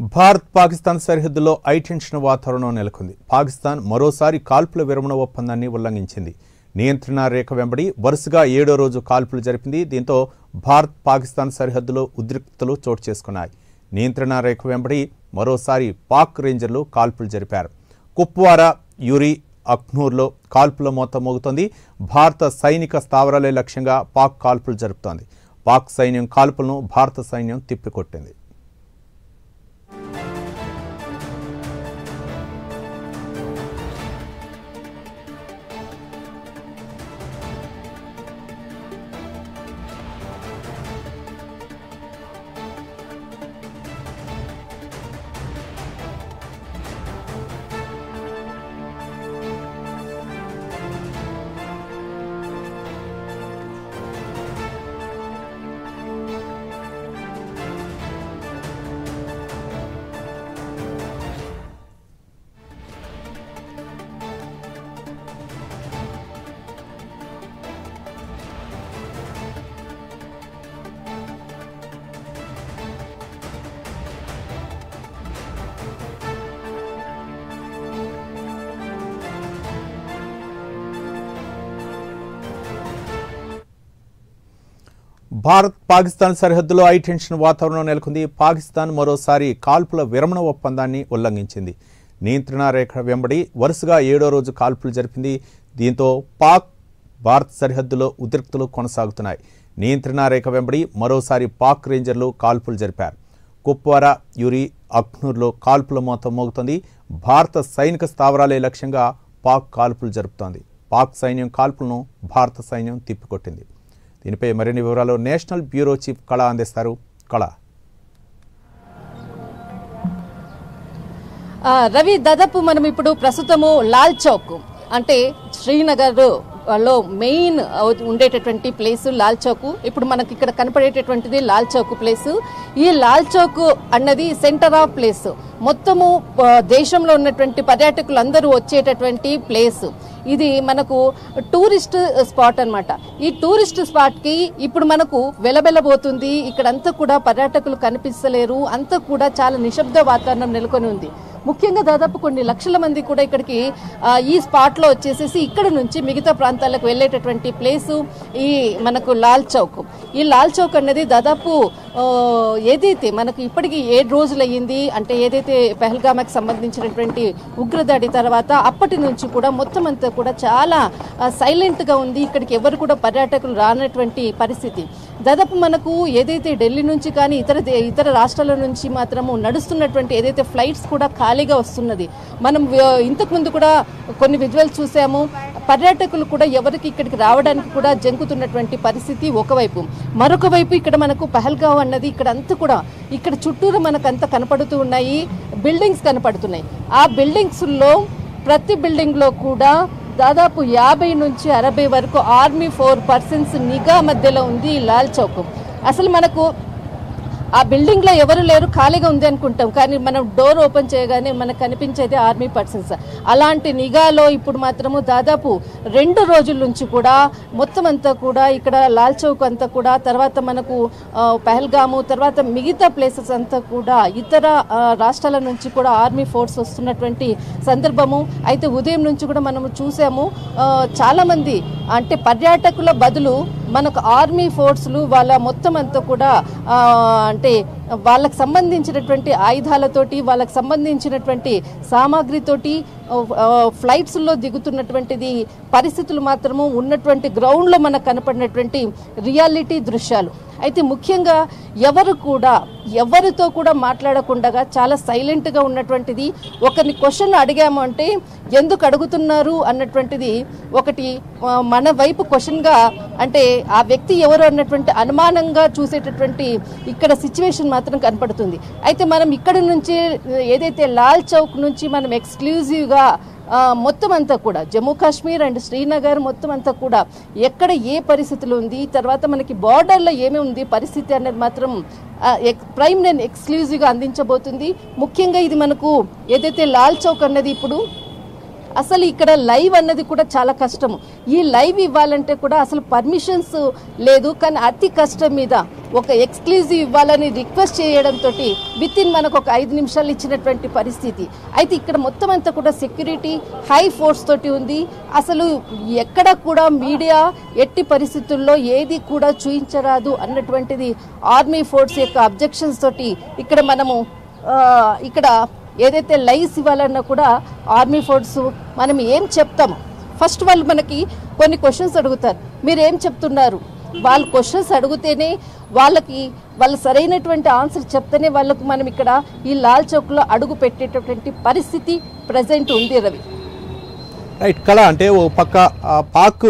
భారత్ పాకిస్తాన్ సరిహద్దులో ఐటెన్షన్ వాతావరణం నెలకొంది. పాకిస్తాన్ మరోసారి కాల్పుల విరమణ ఒప్పందాన్ని ఉల్లంఘించింది. నియంత్రణ రేఖ వెంబడి వరుసగా 7వ రోజు కాల్పులు జరిపింది. దీంతో భారత్ పాకిస్తాన్ సరిహద్దులో ఉద్రిక్తతలు చోటు చేసుకున్నాయి. నియంత్రణ రేఖ వెంబడి మరోసారి పాక్ రేంజర్లు కాల్పులు జరిపారు. కుప్వారా, యూరి, అఖ్నూర్లో కాల్పుల మోత మోగుతోంది. భారత సైనిక స్థావరాలే లక్ష్యంగా పాక్ కాల్పులు జరుపుతోంది. పాక్ సైన్యం కాల్పులను భారత సైన్యం తిప్పికొట్టింది. భారత్ పాకిస్తాన్ సరిహద్దులో ఐటెన్షన్ వాతావరణం నెలకొంది. పాకిస్తాన్ మరోసారి కాల్పుల విరమణ ఒప్పందాన్ని ఉల్లంఘించింది. నియంత్రణ రేఖ వెంబడి వరుసగా 7వ రోజు కాల్పులు జరిపింది. దీంతో పాక్ భారత్ సరిహద్దులో ఉద్రిక్తతలు కొనసాగుతున్నాయి. నియంత్రణ రేఖ వెంబడి మరోసారి పాక్ రేంజర్లు కాల్పులు జరిపారు. కుప్వారా, యూరి, అఖ్నూర్లో కాల్పుల మోత మోగుతోంది. భారత సైనిక స్థావరాలే లక్ష్యంగా పాక్ కాల్పులు జరుపుతోంది. పాక్ సైన్యం కాల్పులను భారత సైన్యం తిప్పికొట్టింది. దీనిపై మరిన్ని వివరాలు నేషనల్ బ్యూరో చీఫ్ కళ అందిస్తారు. కళ, రవి, దాదాపు మనం ఇప్పుడు ప్రస్తుతము లాల్ చౌక్ అంటే శ్రీనగర్ లో మెయిన్ ఉండేటటువంటి ప్లేస్ లాల్ చౌక్. ఇప్పుడు మనకి ఇక్కడ కనపడేటటువంటిది లాల్ చౌక్ ప్లేస్. ఈ లాల్ చౌక్ అన్నది సెంటర్ ఆఫ్ ప్లేస్. మొత్తము దేశంలో ఉన్నటువంటి పర్యాటకులు అందరూ వచ్చేటటువంటి ప్లేస్. ఇది మనకు టూరిస్ట్ స్పాట్ అన్నమాట. ఈ టూరిస్ట్ స్పాట్ కి ఇప్పుడు మనకు వెలబెలబోతుంది. ఇక్కడంతా కూడా పర్యాటకులు కనిపిస్తలేరు. అంతా కూడా చాలా నిశ్శబ్ద వాతావరణం నెలకొని ఉంది. ముఖ్యంగా దాదాపు కొన్ని లక్షల మంది కూడా ఇక్కడికి ఈ స్పాట్లో వచ్చేసేసి ఇక్కడ నుంచి మిగతా ప్రాంతాలకు వెళ్ళేటటువంటి ప్లేసు ఈ మనకు లాల్ చౌక్. ఈ లాల్ చౌక్ అనేది దాదాపు ఏదైతే మనకు ఇప్పటికీ 7 రోజులు అయ్యింది అంటే ఏదైతే పెహల్గామ్కి సంబంధించినటువంటి ఉగ్రదాడి తర్వాత అప్పటి నుంచి కూడా మొత్తం అంతా కూడా చాలా సైలెంట్గా ఉంది. ఇక్కడికి ఎవరు కూడా పర్యాటకులు రానటువంటి పరిస్థితి. దాదాపు మనకు ఏదైతే ఢిల్లీ నుంచి కానీ ఇతర రాష్ట్రాల నుంచి మాత్రము నడుస్తున్నటువంటి ఏదైతే ఫ్లైట్స్ కూడా ఖాళీగా వస్తున్నది. మనం ఇంతకుముందు కూడా కొన్ని విజువల్స్ చూసాము. పర్యాటకులు కూడా ఎవరికి ఇక్కడికి రావడానికి కూడా జంకుతున్నటువంటి పరిస్థితి ఒకవైపు. మరొక వైపు ఇక్కడ మనకు పహల్గావ్ అన్నది ఇక్కడ అంతా కూడా ఇక్కడ చుట్టూరు మనకు అంతా కనపడుతూ ఉన్నాయి. బిల్డింగ్స్ కనపడుతున్నాయి. ఆ బిల్డింగ్స్లో ప్రతి బిల్డింగ్లో కూడా దాదాపు 50 నుంచి 60 వరకు ఆర్మీ 4% నిఘా మధ్యలో ఉంది ఈ లాల్ చౌక్. అసలు మనకు ఆ బిల్డింగ్లో ఎవరు లేరు, ఖాళీగా ఉంది అనుకుంటాం. కానీ మనం డోర్ ఓపెన్ చేయగానే మనకు కనిపించేది ఆర్మీ పర్సన్స్. అలాంటి నిఘాలో ఇప్పుడు మాత్రము దాదాపు 2 రోజుల నుంచి కూడా మొత్తం అంతా కూడా ఇక్కడ లాల్ చౌక్ అంతా కూడా తర్వాత మనకు పహల్గాము తర్వాత మిగతా ప్లేసెస్ అంతా కూడా ఇతర రాష్ట్రాల నుంచి కూడా ఆర్మీ ఫోర్స్ వస్తున్నటువంటి సందర్భము. అయితే ఉదయం నుంచి కూడా మనము చూసాము చాలామంది అంటే పర్యాటకుల బదులు మనకు ఆర్మీ ఫోర్సులు వాళ్ళ మొత్తం అంతా కూడా అంటే వాళ్ళకు సంబంధించినటువంటి ఆయుధాలతోటి వాళ్ళకు సంబంధించినటువంటి సామాగ్రితోటి ఫ్లైట్స్లో దిగుతున్నటువంటిది పరిస్థితులు మాత్రము ఉన్నటువంటి గ్రౌండ్లో మనకు కనపడినటువంటి రియాలిటీ దృశ్యాలు. అయితే ముఖ్యంగా ఎవరితో కూడా మాట్లాడకుండా చాలా సైలెంట్గా ఉన్నటువంటిది. ఒకరిని క్వశ్చన్ అడిగాము అంటే ఎందుకు అడుగుతున్నారు అన్నటువంటిది ఒకటి మన వైపు క్వశ్చన్గా అంటే ఆ వ్యక్తి ఎవరు అన్నటువంటి అనుమానంగా చూసేటటువంటి ఇక్కడ సిచ్యువేషన్ మాత్రం కనపడుతుంది. అయితే మనం ఇక్కడ నుంచి ఏదైతే లాల్ చౌక్ నుంచి మనం ఎక్స్క్లూజివ్గా మొత్తం అంతా కూడా జమ్మూ కాశ్మీర్ అండ్ శ్రీనగర్ మొత్తం అంతా కూడా ఎక్కడ ఏ పరిస్థితులు ఉంది తర్వాత మనకి బార్డర్లో ఏమేమి ఉంది పరిస్థితి అనేది మాత్రం ప్రైమ్ నేను ఎక్స్క్లూజివ్గా అందించబోతుంది. ముఖ్యంగా ఇది మనకు ఏదైతే లాల్ చౌక్ అన్నది ఇప్పుడు అసలు ఇక్కడ లైవ్ అన్నది కూడా చాలా కష్టము. ఈ లైవ్ ఇవ్వాలంటే కూడా అసలు పర్మిషన్స్ లేదు. కానీ అతి కష్టం మీద ఒక ఎక్స్క్లూజివ్ ఇవ్వాలని రిక్వెస్ట్ చేయడంతో విత్ ఇన్ మనకు ఒక 5 నిమిషాలు ఇచ్చినటువంటి పరిస్థితి. అయితే ఇక్కడ మొత్తం అంతా కూడా సెక్యూరిటీ హై ఫోర్స్ తోటి ఉంది. అసలు ఎక్కడ కూడా మీడియా ఎట్టి పరిస్థితుల్లో ఏది కూడా చూయించరాదు అన్నటువంటిది ఆర్మీ ఫోర్స్ యొక్క అబ్జెక్షన్స్ తోటి ఇక్కడ మనము ఇక్కడ ఏదైతే లైవ్స్ ఇవ్వాలన్నా కూడా ఆర్మీ ఫోర్స్ మనం ఏం చెప్తాము, ఫస్ట్ వాళ్ళు మనకి కొన్ని క్వశ్చన్స్ అడుగుతారు, మీరు ఏం చెప్తున్నారు, వాళ్ళు క్వశ్చన్స్ అడిగితేనే వాళ్ళు సరైనటువంటి ఆన్సర్ చెప్తేనే వాళ్ళకు మనం ఇక్కడ ఈ లాల్ చౌక్లో అడుగు పెట్టేటటువంటి పరిస్థితి ప్రజెంట్ ఉంది. రవి రైట్ కళ, అంటే ఓ పక్క పాక్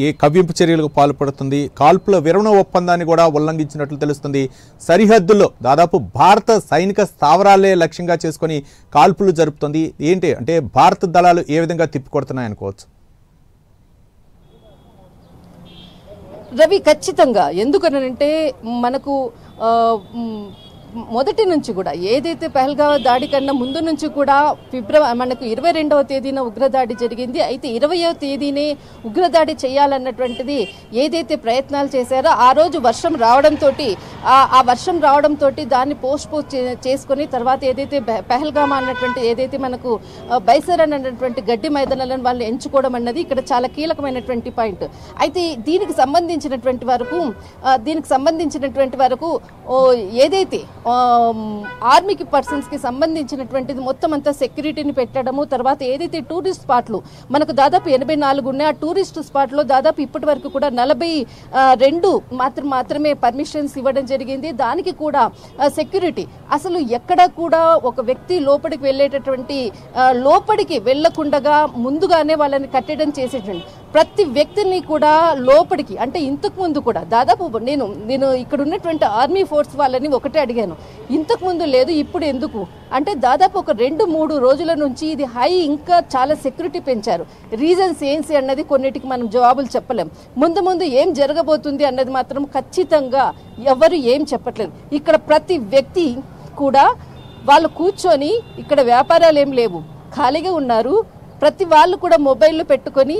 ఏ కవ్వింపు చర్యలకు పాల్పడుతుంది, కాల్పుల విరమణ ఒప్పందాన్ని కూడా ఉల్లంఘించినట్లు తెలుస్తుంది. సరిహద్దుల్లో దాదాపు భారత సైనిక స్థావరాలే లక్ష్యంగా చేసుకొని కాల్పులు జరుపుతుంది. ఏంటి అంటే భారత దళాలు ఏ విధంగా తిప్పికొడుతున్నాయి అనుకోవచ్చు? రవి ఖచ్చితంగా, ఎందుకనంటే మనకు మొదటి నుంచి కూడా ఏదైతే పహల్గావ్ దాడి కన్నా ముందు నుంచి కూడా మనకు 22వ తేదీన ఉగ్రదాడి జరిగింది. అయితే 20వ తేదీనే ఉగ్రదాడి చేయాలన్నటువంటిది ఏదైతే ప్రయత్నాలు చేశారో ఆ రోజు వర్షం రావడంతో ఆ వర్షం రావడంతో దాన్ని పోస్ట్పోన్ చేసుకుని తర్వాత ఏదైతే పహల్గామ్ అన్నటువంటి ఏదైతే మనకు బైసర్ అన్నటువంటి గడ్డి మైదానాలను వాళ్ళు ఎంచుకోవడం అన్నది ఇక్కడ చాలా కీలకమైనటువంటి పాయింట్. అయితే దీనికి సంబంధించినటువంటి వరకు ఏదైతే ఆర్మీకి పర్సన్స్కి సంబంధించినటువంటిది మొత్తం అంతా సెక్యూరిటీని పెట్టడము, తర్వాత ఏదైతే టూరిస్ట్ స్పాట్లు మనకు దాదాపు 84 ఉన్నాయి, ఆ టూరిస్ట్ స్పాట్లో దాదాపు ఇప్పటి వరకు కూడా 42 మాత్రమే పర్మిషన్స్ ఇవ్వడం జరిగింది. దానికి కూడా సెక్యూరిటీ అసలు ఎక్కడ కూడా ఒక వ్యక్తి లోపలికి వెళ్లకుండా ముందుగానే వాళ్ళని కట్టడం చేసేటండి. ప్రతి వ్యక్తిని కూడా లోపలికి, అంటే ఇంతకు ముందు కూడా దాదాపు నేను ఇక్కడ ఉన్నటువంటి ఆర్మీ ఫోర్స్ వాళ్ళని ఒకటే అడిగాను, ఇంతకు ముందు లేదు ఇప్పుడు ఎందుకు అంటే దాదాపు ఒక 2-3 రోజుల నుంచి ఇది ఇంకా చాలా సెక్యూరిటీ పెంచారు. రీజన్స్ ఏంటి అన్నది కొన్నిటికి మనం జవాబులు చెప్పలేం. ముందు ఏం జరగబోతుంది అన్నది మాత్రం ఖచ్చితంగా ఎవరు ఏం చెప్పట్లేదు. ఇక్కడ ప్రతి వ్యక్తి కూడా వాళ్ళు కూర్చొని, ఇక్కడ వ్యాపారాలు ఏం లేవు, ఖాళీగా ఉన్నారు. ప్రతి వాళ్ళు కూడా మొబైల్లో పెట్టుకొని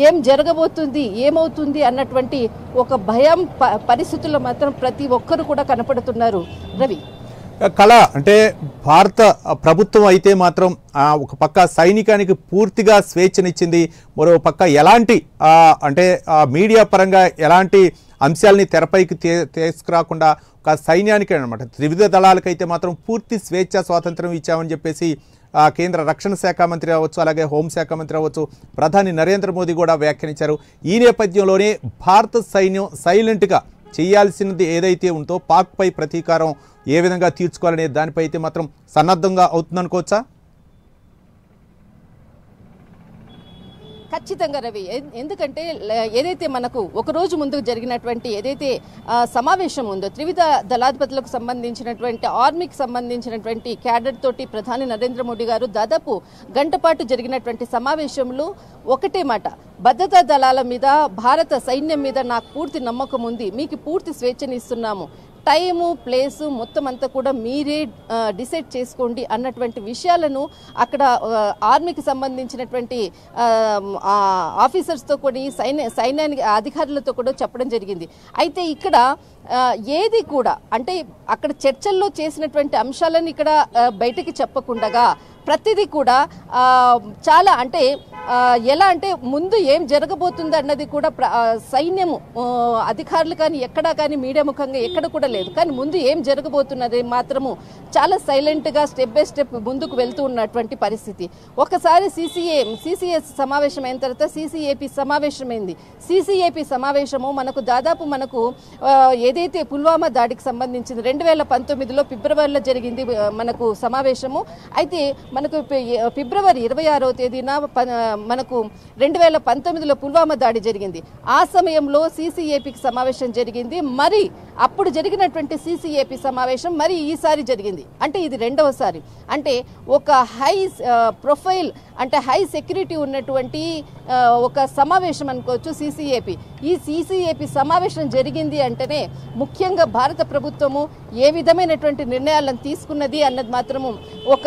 ఏం జరగబోతుంది ఏమవుతుంది అన్నటువంటి ఒక భయం పరిస్థితుల్లో మాత్రం ప్రతి ఒక్కరు కూడా కనపడుతున్నారు. రవి కళ, అంటే భారత ప్రభుత్వం అయితే మాత్రం ఒక పక్క సైనికానికి పూర్తిగా స్వేచ్ఛనిచ్చింది, మరో పక్క ఎలాంటి అంటే మీడియా పరంగా ఎలాంటి అంశాలని తెరపైకి తీసుకురాకుండా ఒక సైన్యానికి అనమాట త్రివిధ దళాలకైతే మాత్రం పూర్తి స్వేచ్ఛ స్వాతంత్రం ఇచ్చామని చెప్పేసి కేంద్ర రక్షణ శాఖ మంత్రి అవ్వచ్చు, అలాగే హోంశాఖ మంత్రి అవ్వచ్చు, ప్రధాని నరేంద్ర మోదీ కూడా వ్యాఖ్యానించారు. ఈ నేపథ్యంలోనే భారత సైన్యం సైలెంట్గా చేయాల్సినది ఏదైతే ఉందో పాక్పై ప్రతీకారం ఏ విధంగా తీర్చుకోవాలనే దానిపై అయితే మాత్రం సన్నద్ధంగా అవుతుందనుకోవచ్చా? ఖచ్చితంగా రవి, ఎందుకంటే ఏదైతే మనకు ఒక రోజు ముందు జరిగినటువంటి ఏదైతే సమావేశం ఉందో త్రివిధ దళాధిపతులకు సంబంధించినటువంటి ఆర్మీకి సంబంధించినటువంటి క్యాడర్ తోటి ప్రధాని నరేంద్ర మోడీ గారు దాదాపు గంట పాటు జరిగినటువంటి సమావేశంలో ఒకటే మాట, భద్రతా దళాల మీద భారత సైన్యం మీద నాకు పూర్తి నమ్మకం ఉంది, మీకు పూర్తి స్వేచ్ఛనిస్తున్నాము, టైము ప్లేసు మొత్తం అంతా కూడా మీరే డిసైడ్ చేసుకోండి అన్నటువంటి విషయాలను అక్కడ ఆర్మీకి సంబంధించినటువంటి ఆఫీసర్స్తో కూడా సైన్యానికి అధికారులతో కూడా చెప్పడం జరిగింది. అయితే ఇక్కడ ఏది కూడా అంటే అక్కడ చర్చల్లో చేసినటువంటి అంశాలను ఇక్కడ బయటికి చెప్పకుండా ప్రతిదీ కూడా చాలా అంటే ఎలా అంటే ముందు ఏం జరగబోతుంది అన్నది కూడా సైన్యము అధికారులు కానీ ఎక్కడా కానీ మీడియా ముఖంగా ఎక్కడ కూడా లేదు. కానీ ముందు ఏం జరగబోతున్నది మాత్రము చాలా సైలెంట్గా స్టెప్ బై స్టెప్ ముందుకు వెళ్తూ ఉన్నటువంటి పరిస్థితి. ఒకసారి సిసిఎస్ సమావేశం అయిన తర్వాత సిసిఏపి సమావేశమైంది. సిసిఏపి సమావేశము మనకు ఏదైతే పుల్వామా దాడికి సంబంధించింది 2019లో ఫిబ్రవరిలో జరిగింది మనకు సమావేశము. అయితే మనకు ఫిబ్రవరి 26వ తేదీన మనకు 2019లో పుల్వామా దాడి జరిగింది. ఆ సమయంలో సిసిఏపికి సమావేశం జరిగింది. మరి అప్పుడు జరిగినటువంటి సిసిఏపి సమావేశం మరి ఈసారి జరిగింది. అంటే ఇది రెండవసారి. అంటే ఒక హై ప్రొఫైల్ అంటే హై సెక్యూరిటీ ఉన్నటువంటి ఒక సమావేశం అనుకోవచ్చు CCAP. ఈ CCAP సమావేశం జరిగింది అంటేనే ముఖ్యంగా భారత ప్రభుత్వము ఏ విధమైనటువంటి నిర్ణయాలను తీసుకున్నది అన్నది మాత్రము ఒక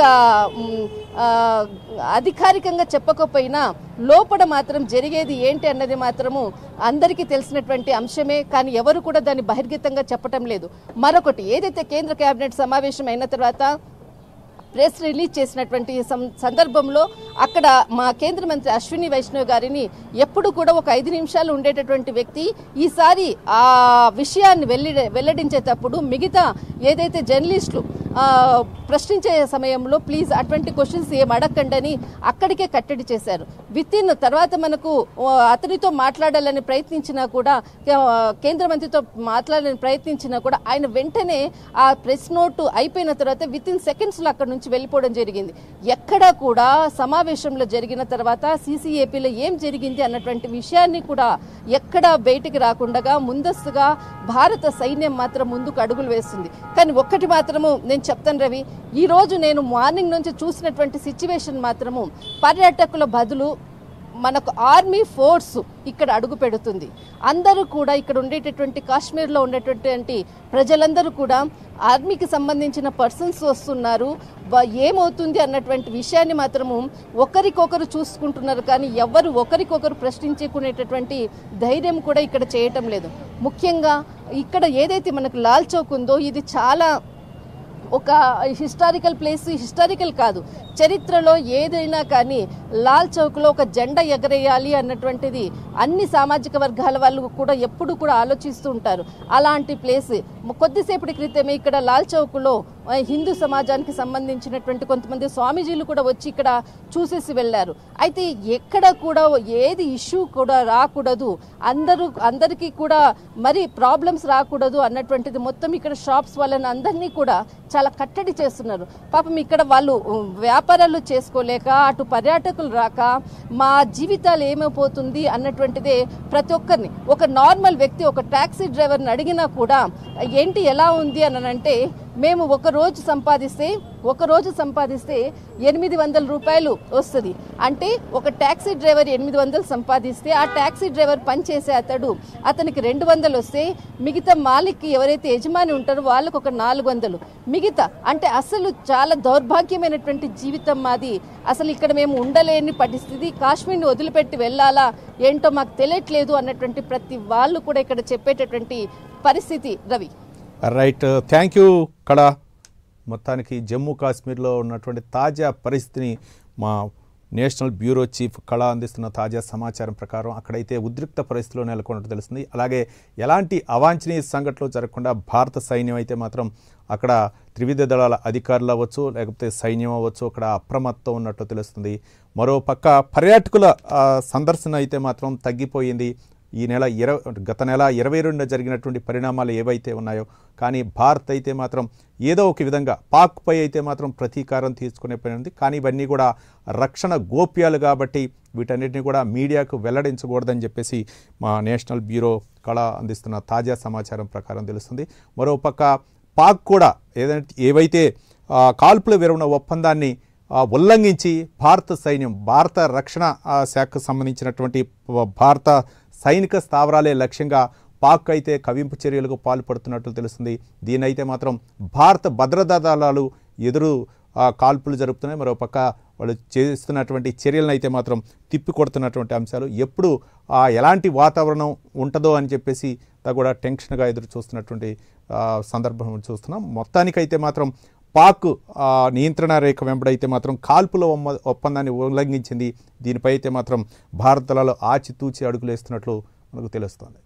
అధికారికంగా చెప్పకపోయినా లోపల మాత్రం జరిగేది ఏంటి అన్నది మాత్రము అందరికీ తెలిసినటువంటి అంశమే. కానీ ఎవరు కూడా దాన్ని బహిర్గతంగా చెప్పటం లేదు. మరొకటి, ఏదైతే కేంద్ర కేబినెట్ సమావేశం అయిన తర్వాత ప్రెస్ రిలీజ్ చేసినటువంటి సందర్భంలో అక్కడ మా కేంద్ర మంత్రి అశ్విని వైష్ణవ్ గారిని ఎప్పుడు కూడా ఒక 5 నిమిషాలు ఉండేటటువంటి వ్యక్తి ఈసారి ఆ విషయాన్ని వెల్లడించేటప్పుడు మిగతా ఏదైతే జర్నలిస్టులు ప్రశ్నించే సమయంలో ప్లీజ్ అటువంటి క్వశ్చన్స్ ఏం అడగండి అని అక్కడికే కట్టడి చేశారు. వితిన్ తర్వాత మనకు అతనితో మాట్లాడాలని ప్రయత్నించినా కూడా, కేంద్ర మంత్రితో మాట్లాడాలని ప్రయత్నించినా కూడా ఆయన వెంటనే ఆ ప్రెస్ నోటు అయిపోయిన తర్వాత వితిన్ సెకండ్స్లో అక్కడ నుంచి వెళ్ళిపోవడం జరిగింది. ఎక్కడా కూడా సమావేశంలో జరిగిన తర్వాత CCAPలో ఏం జరిగింది అన్నటువంటి విషయాన్ని కూడా ఎక్కడా బయటికి రాకుండా ముందస్తుగా భారత సైన్యం మాత్రం ముందుకు అడుగులు వేస్తుంది. కానీ ఒక్కటి మాత్రము నేను చెప్తాను రవి, ఈ రోజు నేను మార్నింగ్ నుంచి చూసినటువంటి సిచ్యువేషన్ మాత్రము పర్యాటకుల బదులు మనకు ఆర్మీ ఫోర్స్ ఇక్కడ అడుగు పెడుతుంది. అందరూ కూడా ఇక్కడ ఉండేటటువంటి కాశ్మీర్లో ఉండేటటువంటి ప్రజలందరూ కూడా ఆర్మీకి సంబంధించిన పర్సన్స్ వస్తున్నారు, ఏమవుతుంది అన్నటువంటి విషయాన్ని మాత్రము ఒకరికొకరు చూసుకుంటున్నారు. కానీ ఎవరు ఒకరికొకరు ప్రశ్నించుకునేటటువంటి ధైర్యం కూడా ఇక్కడ చేయటం లేదు. ముఖ్యంగా ఇక్కడ ఏదైతే మనకు లాల్ చౌక్ ఉందో ఇది చాలా ఒక హిస్టారికల్ ప్లేస్. హిస్టారికల్ కాదు, చరిత్రలో ఏదైనా కానీ లాల్ చౌక్లో ఒక జెండా ఎగరేయాలి అన్నటువంటిది అన్ని సామాజిక వర్గాల వాళ్ళు కూడా ఎప్పుడు కూడా ఆలోచిస్తూ ఉంటారు. అలాంటి ప్లేస్ కొద్దిసేపటి క్రితమే ఇక్కడ లాల్ చౌక్లో హిందూ సమాజానికి సంబంధించినటువంటి కొంతమంది స్వామీజీలు కూడా వచ్చి ఇక్కడ చూసేసి వెళ్ళారు. అయితే ఎక్కడ కూడా ఏది ఇష్యూ కూడా రాకూడదు, అందరికీ కూడా మరి ప్రాబ్లమ్స్ రాకూడదు అన్నటువంటిది మొత్తం ఇక్కడ షాప్స్ వాళ్ళని అందరినీ కూడా చాలా కట్టడి చేస్తున్నారు. పాపం ఇక్కడ వాళ్ళు వ్యాపారాలు చేసుకోలేక అటు పర్యాటకులు రాక మా జీవితాలు ఏమైపోతుంది అన్నటువంటిదే ప్రతి ఒక్కరిని. ఒక నార్మల్ వ్యక్తి ఒక టాక్సీ డ్రైవర్ని అడిగినా కూడా ఏంటి ఎలా ఉంది అని అంటే, మేము ఒక రోజు సంపాదిస్తే 800 రూపాయలు వస్తుంది. అంటే ఒక ట్యాక్సీ డ్రైవర్ 800 సంపాదిస్తే ఆ ట్యాక్సీ డ్రైవర్ పని చేసే అతనికి 200 వస్తే మిగతా మాలిక్ ఎవరైతే యజమాని ఉంటారో వాళ్ళకు ఒక 400 మిగతా. అంటే అసలు చాలా దౌర్భాగ్యమైనటువంటి జీవితం మాది. అసలు ఇక్కడ మేము ఉండలేని పరిస్థితి, కాశ్మీర్ని వదిలిపెట్టి వెళ్ళాలా ఏంటో మాకు తెలియట్లేదు అన్నటువంటి ప్రతి వాళ్ళు కూడా ఇక్కడ చెప్పేటటువంటి పరిస్థితి రవి. రైట్, థ్యాంక్ యూ కళ. మొత్తానికి జమ్మూ కాశ్మీర్లో ఉన్నటువంటి తాజా పరిస్థితిని మా నేషనల్ బ్యూరో చీఫ్ కళ అందిస్తున్న తాజా సమాచారం ప్రకారం అక్కడైతే ఉద్రిక్త పరిస్థితిలో నెలకొన్నట్టు తెలుస్తుంది. అలాగే ఎలాంటి అవాంఛనీయ సంఘటనలు జరగకుండా భారత సైన్యం అయితే మాత్రం అక్కడ త్రివిధ దళాల అధికారులు అవ్వచ్చు, లేకపోతే సైన్యం అవ్వచ్చు, అక్కడ అప్రమత్తం ఉన్నట్టు తెలుస్తుంది. మరోపక్క పర్యాటకుల సందర్శన అయితే మాత్రం తగ్గిపోయింది. గత నెల 22న జరిగినటువంటి పరిణామాలు ఏవైతే ఉన్నాయో, కానీ భారత్ అయితే మాత్రం ఏదో ఒక విధంగా పాక్పై అయితే మాత్రం ప్రతీకారం తీసుకునే పని ఉంది. కానీ ఇవన్నీ కూడా రక్షణ గోప్యాలు కాబట్టి వీటన్నిటిని కూడా మీడియాకు వెల్లడించకూడదని చెప్పేసి మా నేషనల్ బ్యూరో కళ అందిస్తున్న తాజా సమాచారం ప్రకారం తెలుస్తుంది. మరోపక్క పాక్ కూడా ఏవైతే కాల్పుల విరమణ ఒప్పందాన్ని ఉల్లంఘించి భారత రక్షణ శాఖకు సంబంధించినటువంటి భారత సైనిక స్థావరాలే లక్ష్యంగా పాక్ అయితే కవింపు చర్యలకు పాల్పడుతున్నట్లు తెలుస్తుంది. దీనైతే మాత్రం భారత భద్రతా దళాలు ఎదురు కాల్పులు జరుపుతున్నాయి. మరోపక్క వాళ్ళు చేస్తున్నటువంటి చర్యలను అయితే మాత్రం తిప్పికొడుతున్నటువంటి అంశాలు. ఎప్పుడు ఎలాంటి వాతావరణం ఉంటుందో అని చెప్పేసి కూడా టెన్షన్గా ఎదురు చూస్తున్నటువంటి సందర్భం చూస్తున్నాం. మొత్తానికైతే మాత్రం పాక్ నియంత్రణ రేఖ వెంబడైతే మాత్రం కాల్పుల ఒప్పందాన్ని ఉల్లంఘించింది. దీనిపై అయితే మాత్రం భారత దళాలు ఆచితూచి అడుగులేస్తున్నట్లు మనకు తెలుస్తోంది.